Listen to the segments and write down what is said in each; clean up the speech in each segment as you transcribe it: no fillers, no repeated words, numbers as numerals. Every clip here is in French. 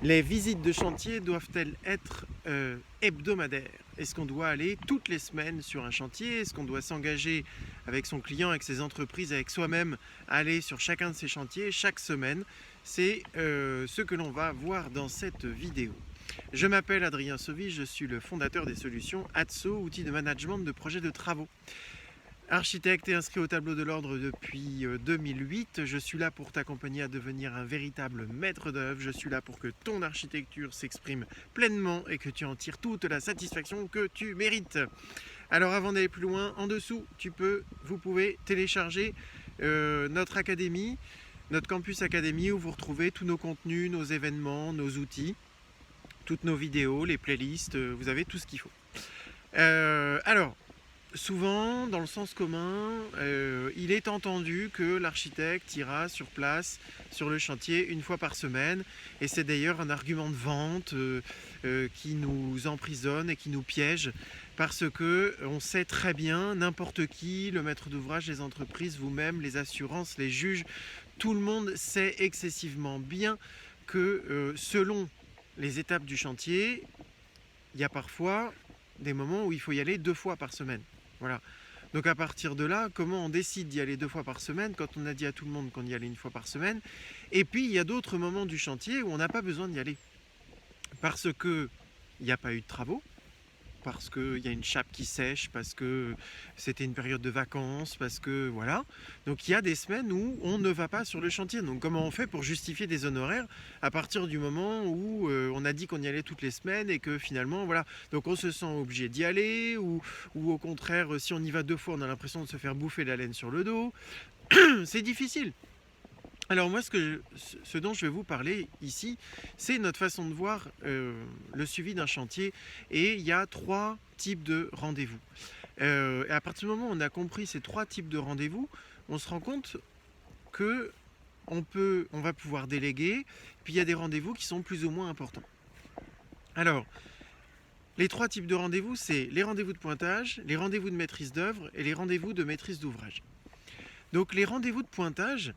Les visites de chantier doivent-elles être hebdomadaires? Est-ce qu'on doit aller toutes les semaines sur un chantier? Est-ce qu'on doit s'engager avec son client, avec ses entreprises, avec soi-même, à aller sur chacun de ces chantiers chaque semaine? C'est ce que l'on va voir dans cette vidéo. Je m'appelle Adrien Sauvy, je suis le fondateur des solutions ATSO, outils de management de projets de travaux. Architecte et inscrit au tableau de l'ordre depuis 2008, je suis là pour t'accompagner à devenir un véritable maître d'œuvre. Je suis là pour que ton architecture s'exprime pleinement et que tu en tires toute la satisfaction que tu mérites. Alors avant d'aller plus loin, en dessous, vous pouvez télécharger notre académie, notre campus académie où vous retrouvez tous nos contenus, nos événements, nos outils, toutes nos vidéos, les playlists, vous avez tout ce qu'il faut. Alors, souvent, dans le sens commun, il est entendu que l'architecte ira sur place, sur le chantier, une fois par semaine. Et c'est d'ailleurs un argument de vente qui nous emprisonne et qui nous piège. Parce qu'on sait très bien, n'importe qui, le maître d'ouvrage, les entreprises, vous-même, les assurances, les juges, tout le monde sait excessivement bien que selon les étapes du chantier, il y a parfois des moments où il faut y aller 2 fois par semaine. Voilà. Donc à partir de là, comment on décide d'y aller 2 fois par semaine quand on a dit à tout le monde qu'on y allait 1 fois par semaine? Et puis il y a d'autres moments du chantier où on n'a pas besoin d'y aller. Parce qu'il n'y a pas eu de travaux, parce qu'il y a une chape qui sèche, parce que c'était une période de vacances, parce que voilà. Donc il y a des semaines où on ne va pas sur le chantier. Donc comment on fait pour justifier des honoraires à partir du moment où on a dit qu'on y allait toutes les semaines et que finalement voilà. Donc on se sent obligé d'y aller ou au contraire si on y va 2 fois on a l'impression de se faire bouffer la laine sur le dos. C'est difficile. Alors moi, ce dont je vais vous parler ici, c'est notre façon de voir le suivi d'un chantier. Et il y a 3 types de rendez-vous. Et à partir du moment où on a compris ces 3 types de rendez-vous, on se rend compte que on va pouvoir déléguer. Puis il y a des rendez-vous qui sont plus ou moins importants. Alors, les 3 types de rendez-vous, c'est les rendez-vous de pointage, les rendez-vous de maîtrise d'œuvre et les rendez-vous de maîtrise d'ouvrage. Donc les rendez-vous de pointage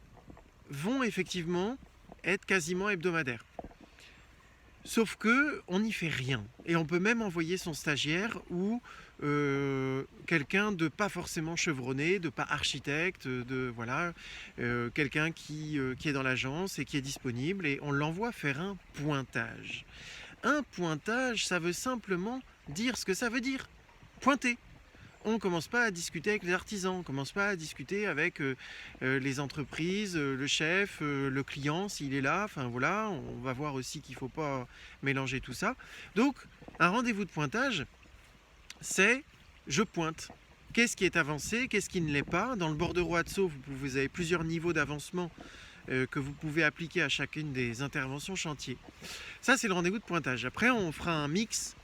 vont effectivement être quasiment hebdomadaires. Sauf que on n'y fait rien. Et on peut même envoyer son stagiaire ou quelqu'un de pas forcément chevronné, de pas architecte, de voilà, quelqu'un qui est dans l'agence et qui est disponible et on l'envoie faire un pointage. Un pointage, ça veut simplement dire ce que ça veut dire. Pointer. On ne commence pas à discuter avec les artisans, on ne commence pas à discuter avec les entreprises, le chef, le client s'il est là. Enfin voilà, on va voir aussi qu'il ne faut pas mélanger tout ça. Donc un rendez-vous de pointage, c'est je pointe. Qu'est-ce qui est avancé, qu'est-ce qui ne l'est pas? Dans le bordereau ATSO, vous avez plusieurs niveaux d'avancement que vous pouvez appliquer à chacune des interventions chantier. Ça c'est le rendez-vous de pointage. Après on fera un mix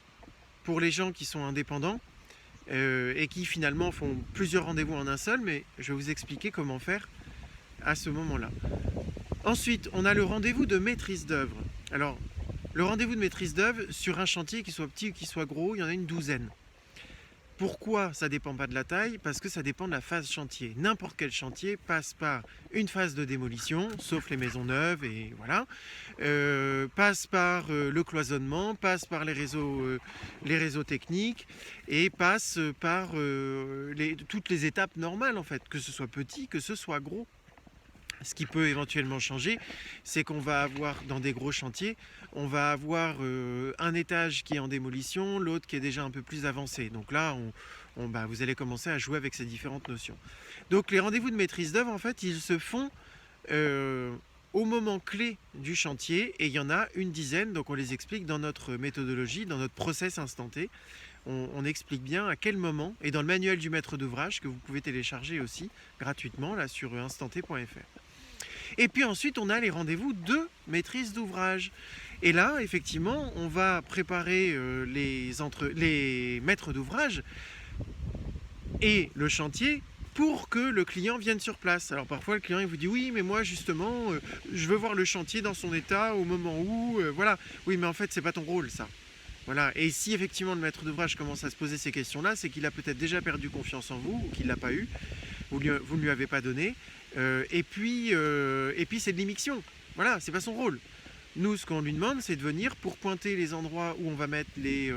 pour les gens qui sont indépendants. Et qui finalement font plusieurs rendez-vous en un seul, mais je vais vous expliquer comment faire à ce moment-là. Ensuite, on a le rendez-vous de maîtrise d'œuvre. Alors, le rendez-vous de maîtrise d'œuvre, sur un chantier, qu'il soit petit ou qu'il soit gros, il y en a une douzaine. Pourquoi ça ne dépend pas de la taille? Parce que ça dépend de la phase chantier. N'importe quel chantier passe par une phase de démolition, sauf les maisons neuves et voilà, passe par le cloisonnement, passe par les réseaux techniques et passe par toutes les étapes normales en fait, que ce soit petit, que ce soit gros. Ce qui peut éventuellement changer, c'est qu'on va avoir dans des gros chantiers, on va avoir un étage qui est en démolition, l'autre qui est déjà un peu plus avancé. Donc là, vous allez commencer à jouer avec ces différentes notions. Donc les rendez-vous de maîtrise d'œuvre, en fait, ils se font au moment clé du chantier et il y en a une dizaine. Donc on les explique dans notre méthodologie, dans notre process instanté. On explique bien à quel moment, et dans le manuel du maître d'ouvrage que vous pouvez télécharger aussi gratuitement là sur instanté.fr. Et puis ensuite, on a les rendez-vous de maîtrise d'ouvrage. Et là, effectivement, on va préparer les maîtres d'ouvrage et le chantier pour que le client vienne sur place. Alors parfois, le client il vous dit « Oui, mais moi, justement, je veux voir le chantier dans son état au moment où... voilà. » Oui, mais en fait, c'est pas ton rôle, ça. Voilà. Et si effectivement le maître d'ouvrage commence à se poser ces questions-là, c'est qu'il a peut-être déjà perdu confiance en vous ou qu'il ne l'a pas eu. Vous ne lui avez pas donné. Et puis c'est de l'immixtion. Voilà, c'est pas son rôle. Nous, ce qu'on lui demande, c'est de venir pour pointer les endroits où on va mettre les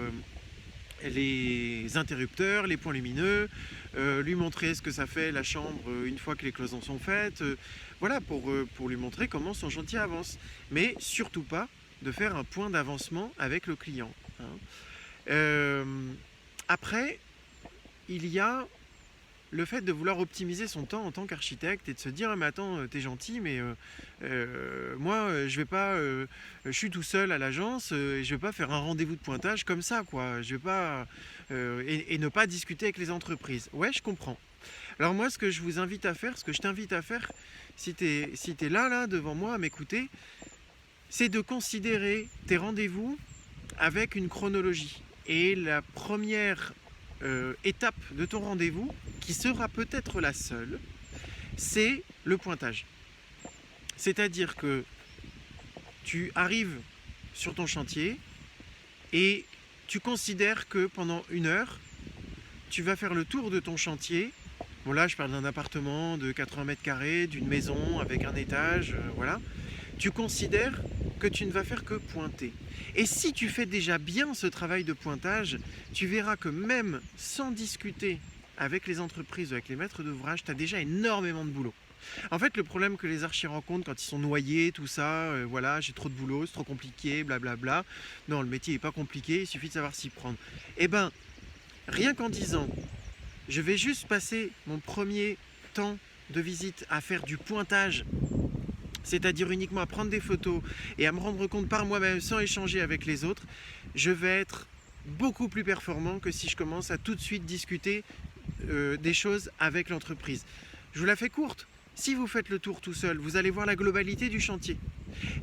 interrupteurs, les points lumineux, lui montrer ce que ça fait la chambre une fois que les cloisons sont faites, voilà, pour lui montrer comment son chantier avance. Mais surtout pas de faire un point d'avancement avec le client, hein. Après, il y a le fait de vouloir optimiser son temps en tant qu'architecte et de se dire ah, mais attends, t'es gentil, mais moi je vais pas, je suis tout seul à l'agence et je vais pas faire un rendez-vous de pointage comme ça, quoi. Je vais pas et ne pas discuter avec les entreprises. Ouais, je comprends. Alors moi, ce que je vous invite à faire, ce que je t'invite à faire, si t'es là devant moi à m'écouter, c'est de considérer tes rendez-vous avec une chronologie. Et la première étape de ton rendez-vous, qui sera peut-être la seule, c'est le pointage. C'est-à-dire que tu arrives sur ton chantier et tu considères que pendant 1 heure, tu vas faire le tour de ton chantier. Bon là, je parle d'un appartement de 80 mètres carrés, d'une maison avec un étage, voilà. Tu considères que tu ne vas faire que pointer. Et si tu fais déjà bien ce travail de pointage, tu verras que même sans discuter avec les entreprises ou avec les maîtres d'ouvrage, tu as déjà énormément de boulot. En fait, le problème que les archis rencontrent quand ils sont noyés, tout ça, voilà, j'ai trop de boulot, c'est trop compliqué, blablabla. Non, le métier n'est pas compliqué, il suffit de savoir s'y prendre. Eh ben, rien qu'en disant, je vais juste passer mon premier temps de visite à faire du pointage, c'est-à-dire uniquement à prendre des photos et à me rendre compte par moi-même sans échanger avec les autres, je vais être beaucoup plus performant que si je commence à tout de suite discuter des choses avec l'entreprise. Je vous la fais courte. Si vous faites le tour tout seul, vous allez voir la globalité du chantier.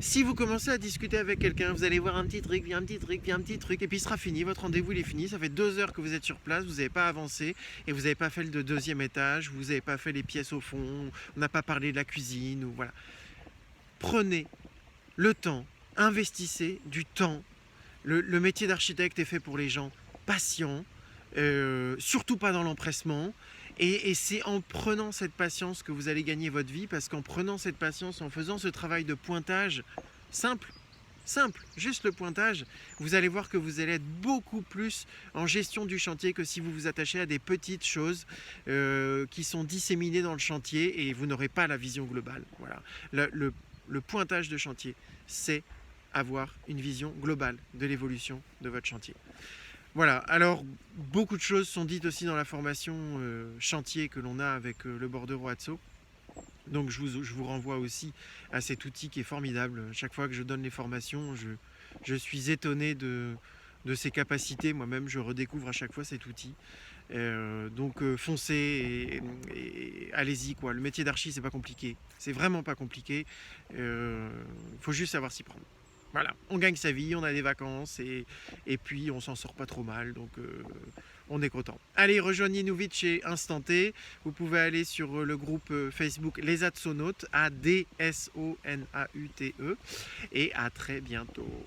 Si vous commencez à discuter avec quelqu'un, vous allez voir un petit truc, puis un petit truc, puis un petit truc, et puis il sera fini, votre rendez-vous il est fini, ça fait 2 heures que vous êtes sur place, vous n'avez pas avancé, et vous n'avez pas fait le deuxième étage, vous n'avez pas fait les pièces au fond, on n'a pas parlé de la cuisine, ou voilà. Prenez le temps, investissez du temps. Le métier d'architecte est fait pour les gens patients, surtout pas dans l'empressement. Et c'est en prenant cette patience que vous allez gagner votre vie, parce qu'en prenant cette patience, en faisant ce travail de pointage simple, juste le pointage, vous allez voir que vous allez être beaucoup plus en gestion du chantier que si vous vous attachez à des petites choses qui sont disséminées dans le chantier et vous n'aurez pas la vision globale. Voilà. Le pointage de chantier, c'est avoir une vision globale de l'évolution de votre chantier. Voilà, alors beaucoup de choses sont dites aussi dans la formation chantier que l'on a avec le bordereau Atso. Donc je vous renvoie aussi à cet outil qui est formidable. Chaque fois que je donne les formations, je suis étonné de ses capacités. Moi-même, je redécouvre à chaque fois cet outil. Donc foncez et allez-y, quoi. Le métier d'archi, c'est pas compliqué. C'est vraiment pas compliqué. Faut juste savoir s'y prendre. Voilà, on gagne sa vie, on a des vacances et puis on s'en sort pas trop mal, donc on est content. Allez, rejoignez-nous vite chez Instant T. Vous pouvez aller sur le groupe Facebook Les Adsonautes, ADSONAUTE, et à très bientôt.